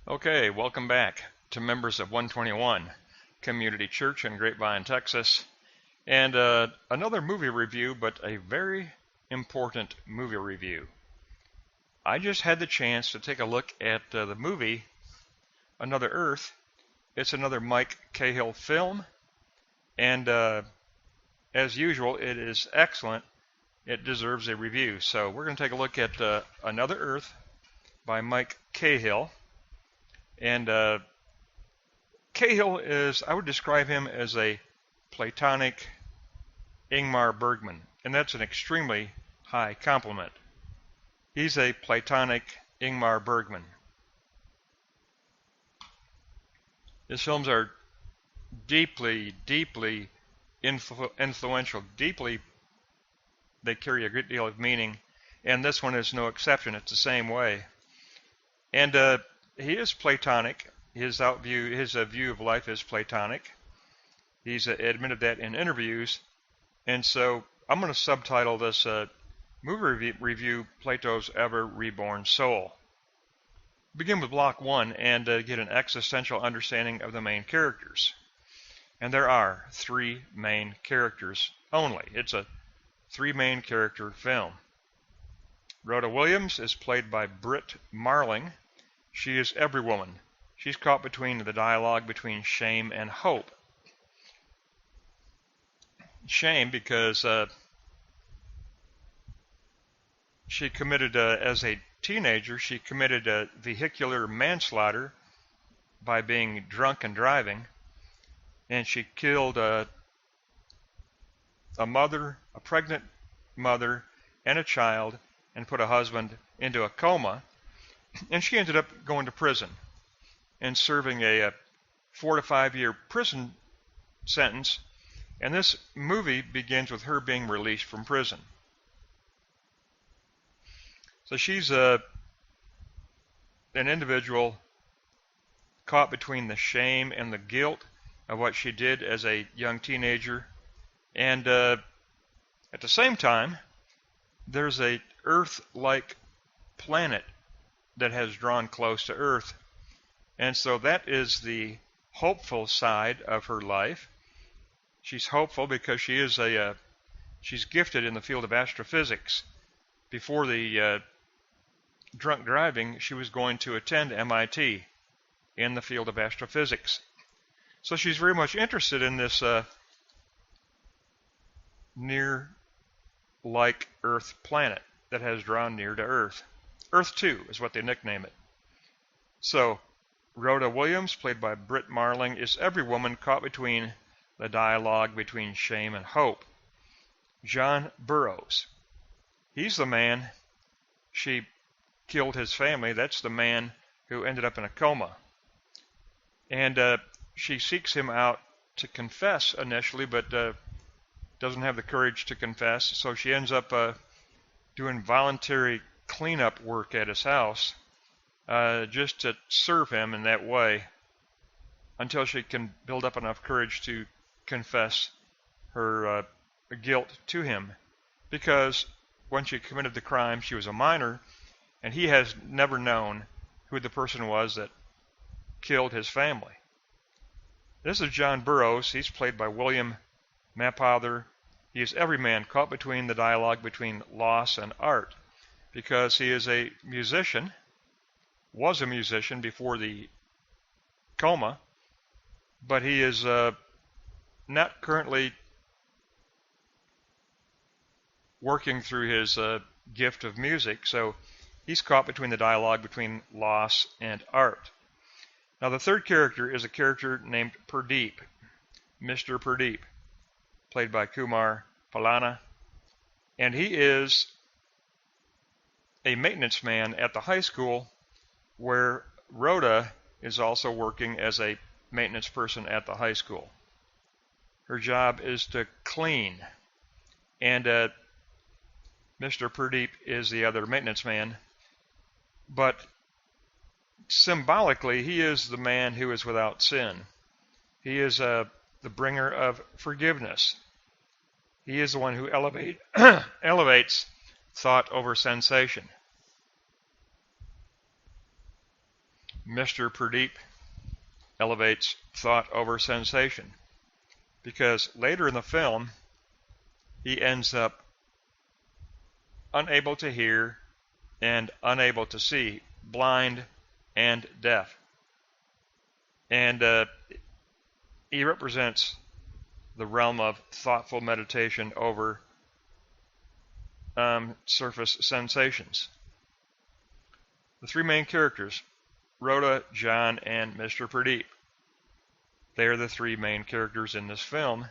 Okay, welcome back to members of 121 Community Church in Grapevine, Texas, and another movie review, but a very important movie review. I just had the chance to take a look at the movie Another Earth. It's another Mike Cahill film, and as usual, it is excellent. It deserves a review. So we're going to take a look at Another Earth by Mike Cahill. And Cahill is, I would describe him as a Platonic Ingmar Bergman, and that's an extremely high compliment. He's a Platonic Ingmar Bergman. His films are deeply influential, they carry a great deal of meaning, and this one is no exception. It's the same way. And he is Platonic. His view of life is Platonic. He's admitted that in interviews. And so I'm going to subtitle this movie review, Plato's Ever Reborn Soul. Begin with block one and get an existential understanding of the main characters. And there are three main characters only. It's a three main character film. Rhoda Williams is played by Britt Marling. She is every woman. She's caught between the dialogue between shame and hope. Shame because she committed, as a teenager, she committed vehicular manslaughter by being drunk and driving, and she killed a pregnant mother and a child, and put a husband into a coma. And she ended up going to prison and serving a 4 to 5 year prison sentence. And this movie begins with her being released from prison. So she's an individual caught between the shame and the guilt of what she did as a young teenager. And at the same time, there's a Earth-like planet that has drawn close to Earth. And so that is the hopeful side of her life. She's hopeful because she's gifted in the field of astrophysics. Before the drunk driving, she was going to attend MIT in the field of astrophysics. So she's very much interested in this near-like Earth planet that has drawn near to Earth. Earth 2 is what they nickname it. So, Rhoda Williams, played by Britt Marling, is every woman caught between the dialogue between shame and hope. John Burroughs, he's the man. She killed his family. That's the man who ended up in a coma. And she seeks him out to confess initially, but doesn't have the courage to confess, so she ends up doing voluntary cleanup work at his house just to serve him in that way until she can build up enough courage to confess her guilt to him. Because when she committed the crime, she was a minor, and he has never known who the person was that killed his family. This is John Burroughs. He's played by William Mapother. He is every man caught between the dialogue between loss and art, because he is a musician, was a musician before the coma, but he is not currently working through his gift of music, so he's caught between the dialogue between loss and art. Now the third character is a character named Pradeep, Mr. Pradeep, played by Kumar Pallana, and he is a maintenance man at the high school where Rhoda is also working as a maintenance person at the high school. Her job is to clean, and Mr. Pradeep is the other maintenance man, but symbolically he is the man who is without sin. He is the bringer of forgiveness. He is the one who elevates thought over sensation. Mr. Pradeep elevates thought over sensation, because later in the film he ends up unable to hear and unable to see, blind and deaf. And he represents the realm of thoughtful meditation over surface sensations. The three main characters, Rhoda, John, and Mr. Pradeep. They are the three main characters in this film,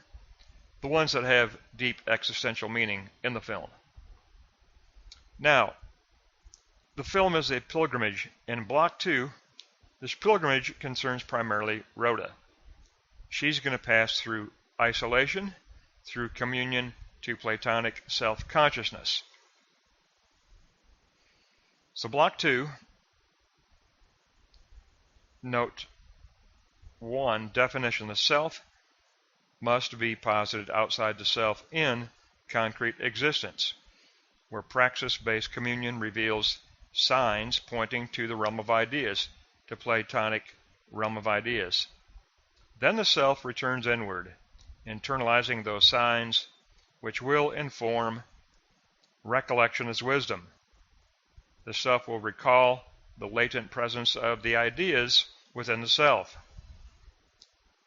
the ones that have deep existential meaning in the film. Now, the film is a pilgrimage. In Block 2, this pilgrimage concerns primarily Rhoda. She's going to pass through isolation, through communion, to Platonic self-consciousness. So Block 2, Note 1, definition: the self must be posited outside the self in concrete existence, where praxis-based communion reveals signs pointing to the realm of ideas, to Platonic realm of ideas. Then the self returns inward, internalizing those signs, which will inform recollection as wisdom. The self will recall the latent presence of the ideas within the self.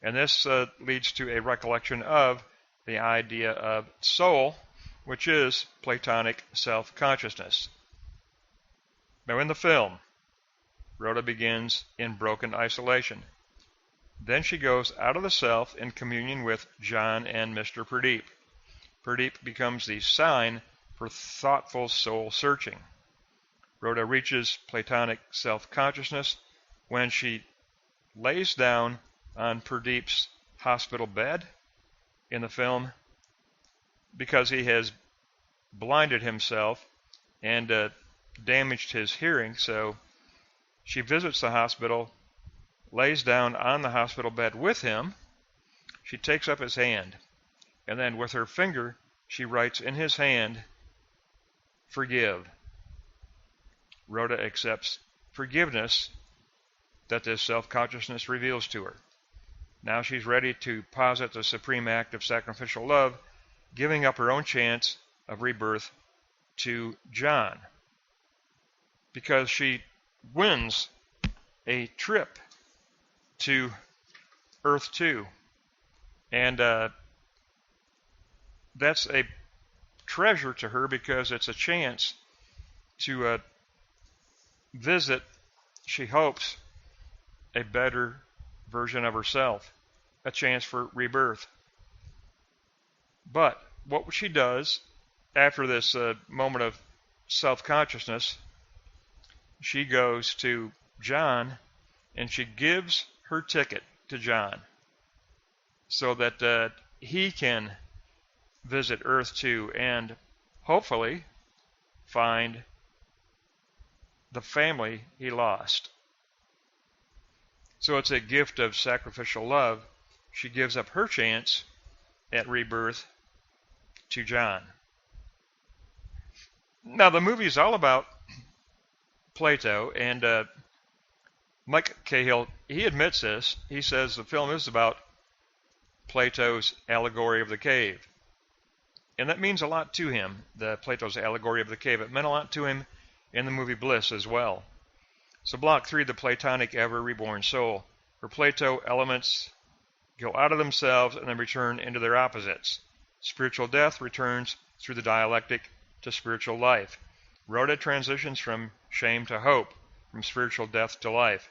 And this leads to a recollection of the idea of soul, which is Platonic self-consciousness. Now in the film, Rhoda begins in broken isolation. Then she goes out of the self in communion with John and Mr. Pradeep. Pradeep becomes the sign for thoughtful soul searching. Rhoda reaches Platonic self-consciousness when she lays down on Pradeep's hospital bed in the film, because he has blinded himself and damaged his hearing. So she visits the hospital, lays down on the hospital bed with him. She takes up his hand, and then with her finger she writes in his hand, "Forgive." Rhoda accepts forgiveness that this self-consciousness reveals to her. Now she's ready to posit the supreme act of sacrificial love, giving up her own chance of rebirth to John, because she wins a trip to Earth 2. And that's a treasure to her, because it's a chance to visit, she hopes, a better version of herself, a chance for rebirth. But what she does after this moment of self-consciousness, she goes to John and she gives her ticket to John so that he can visit Earth 2 and hopefully find the family he lost. So it's a gift of sacrificial love. She gives up her chance at rebirth to John. Now the movie is all about Plato, and Mike Cahill, he admits this. He says the film is about Plato's allegory of the cave. And that means a lot to him, the Plato's allegory of the cave. It meant a lot to him in the movie Bliss as well. So Block 3, the Platonic ever reborn soul. For Plato, elements go out of themselves and then return into their opposites. Spiritual death returns through the dialectic to spiritual life. Rhoda transitions from shame to hope, from spiritual death to life.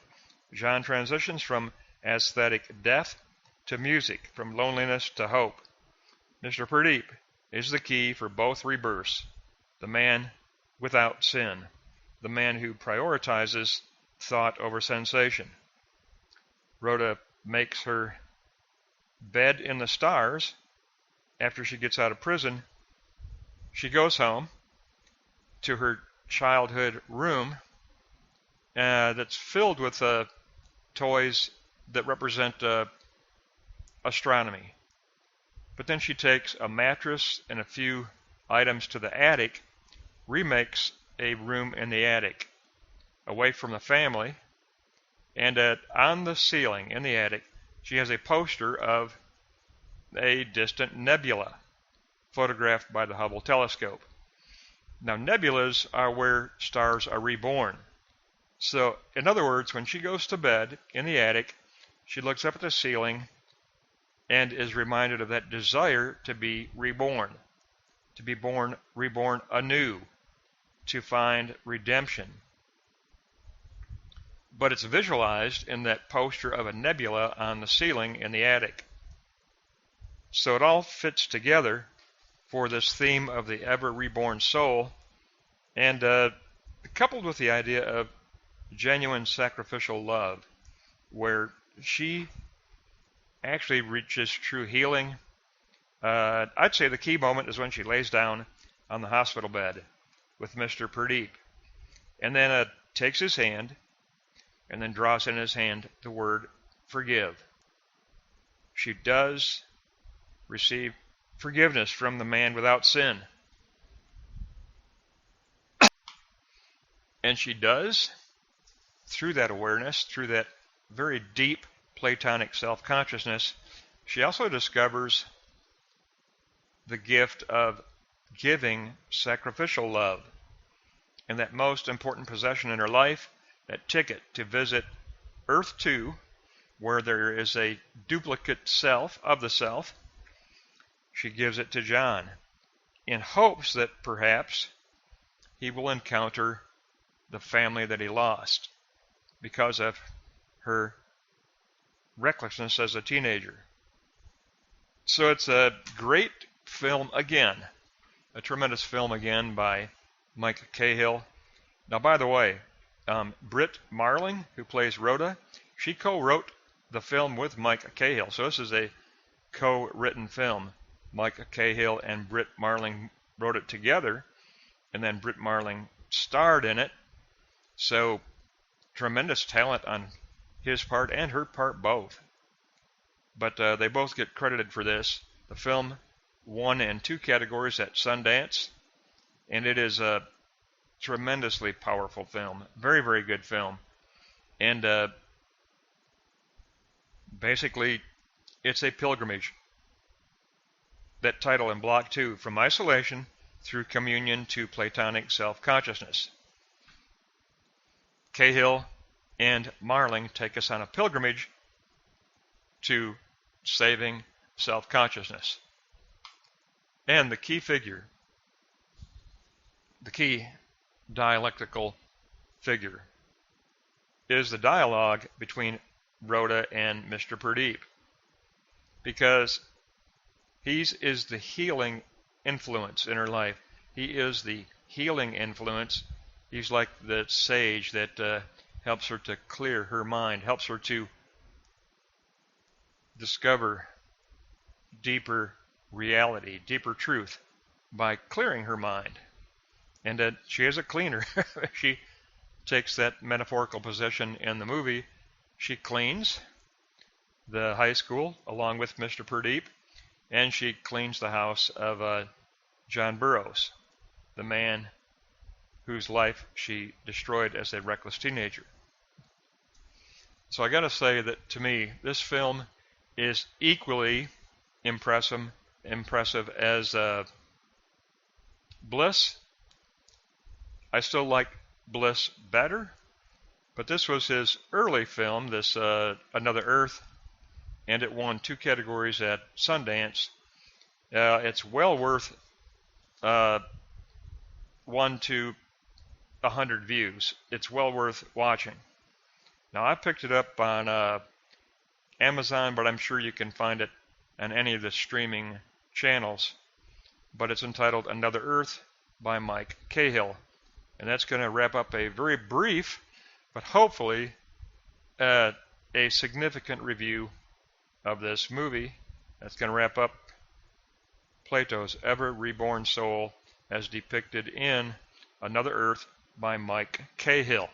John transitions from aesthetic death to music, from loneliness to hope. Mr. Pradeep is the key for both rebirths, the man without sin, the man who prioritizes thought over sensation. Rhoda makes her bed in the stars after she gets out of prison. She goes home to her childhood room that's filled with toys that represent astronomy. But then she takes a mattress and a few items to the attic, remakes a room in the attic away from the family, And on the ceiling in the attic, she has a poster of a distant nebula photographed by the Hubble telescope. Now, nebulas are where stars are reborn. So, in other words, when she goes to bed in the attic, she looks up at the ceiling and is reminded of that desire to be reborn, reborn anew, to find redemption. But it's visualized in that poster of a nebula on the ceiling in the attic. So it all fits together for this theme of the ever reborn soul, and coupled with the idea of genuine sacrificial love, where she actually reaches true healing. I'd say the key moment is when she lays down on the hospital bed with Mr. Pradeep, and then takes his hand and then draws in his hand the word forgive. She does receive forgiveness from the man without sin. And she does, through that awareness, through that very deep Platonic self-consciousness, she also discovers the gift of giving sacrificial love. And that most important possession in her life, that ticket to visit Earth 2, where there is a duplicate self of the self, she gives it to John in hopes that perhaps he will encounter the family that he lost because of her recklessness as a teenager. So it's a great film again, a tremendous film again by Mike Cahill. Now, by the way, Britt Marling, who plays Rhoda, she co-wrote the film with Mike Cahill. So this is a co-written film. Mike Cahill and Britt Marling wrote it together, and then Britt Marling starred in it. So tremendous talent on his part and her part both. But they both get credited for this. The film won in 2 categories at Sundance, and it is a tremendously powerful film. Very, very good film. And basically, it's a pilgrimage. That title in Block 2, From Isolation Through Communion to Platonic Self-Consciousness. Cahill and Marling take us on a pilgrimage to saving self-consciousness. And the key figure, the key dialectical figure, is the dialogue between Rhoda and Mr. Pradeep. Because he is the healing influence in her life. He is the healing influence. He's like the sage that helps her to clear her mind, helps her to discover deeper reality, deeper truth by clearing her mind. And she is a cleaner. She takes that metaphorical position in the movie. She cleans the high school along with Mr. Pradeep, and she cleans the house of John Burroughs, the man whose life she destroyed as a reckless teenager. So I got to say that to me, this film is equally impressive as Bliss. I still like Bliss better, but this was his early film, this Another Earth, and it won 2 categories at Sundance. It's well worth 1 to 100 views. It's well worth watching. Now, I picked it up on Amazon, but I'm sure you can find it on any of the streaming channels. But it's entitled Another Earth by Mike Cahill. And that's going to wrap up a very brief, but hopefully a significant review of this movie. That's going to wrap up Plato's ever reborn soul as depicted in Another Earth by Mike Cahill.